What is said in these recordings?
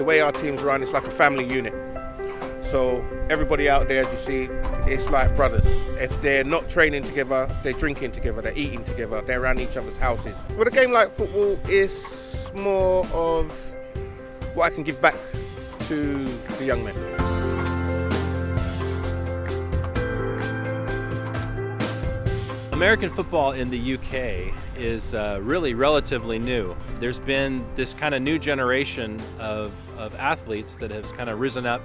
the way our teams run, it's like a family unit. So everybody out there, as you see, it's like brothers. If they're not training together, they're drinking together, they're eating together, they're around each other's houses. But a game like football is more of what I can give back to the young men. American football in the UK is really relatively new. There's been this kind of new generation of athletes that has kind of risen up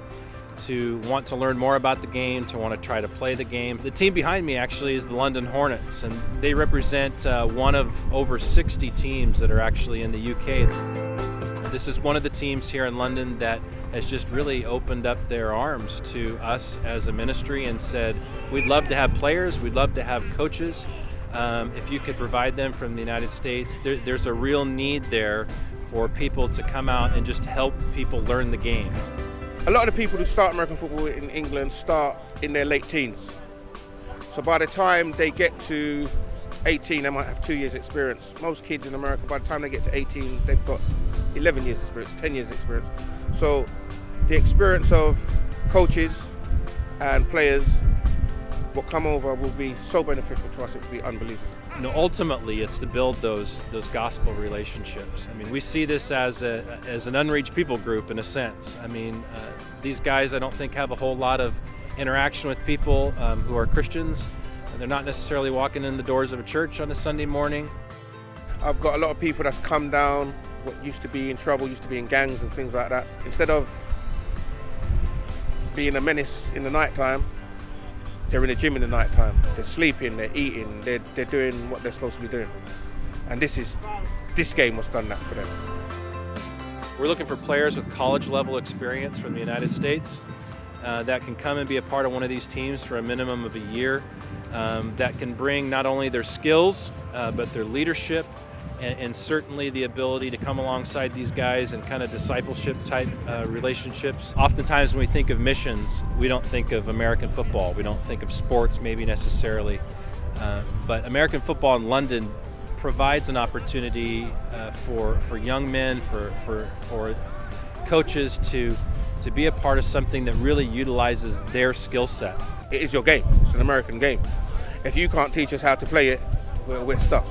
to want to learn more about the game, to want to try to play the game. The team behind me actually is the London Hornets, and they represent one of over 60 teams that are actually in the UK. This is one of the teams here in London that has just really opened up their arms to us as a ministry and said, we'd love to have players, we'd love to have coaches. If you could provide them from the United States, there's a real need there for people to come out and just help people learn the game. A lot of the people who start American football in England start in their late teens. So by the time they get to 18, they might have 2 years experience. Most kids in America, by the time they get to 18, they've got 11 years experience, 10 years experience. So the experience of coaches and players will come over will be so beneficial to us, it will be unbelievable. You know, ultimately, it's to build those gospel relationships. I mean, we see this as an unreached people group in a sense. I mean, these guys I don't think have a whole lot of interaction with people who are Christians. They're not necessarily walking in the doors of a church on a Sunday morning. I've got a lot of people that's come down, what used to be in trouble, used to be in gangs and things like that. Instead of being a menace in the nighttime, they're in the gym in the night time. They're sleeping, they're eating, they're doing what they're supposed to be doing. And this game was done that for them. We're looking for players with college level experience from the United States that can come and be a part of one of these teams for a minimum of a year, that can bring not only their skills, but their leadership, and certainly the ability to come alongside these guys and kind of discipleship type relationships. Oftentimes when we think of missions, we don't think of American football. We don't think of sports maybe necessarily. But American football in London provides an opportunity for young men, for coaches to be a part of something that really utilizes their skill set. It is your game. It's an American game. If you can't teach us how to play it, we're stuck.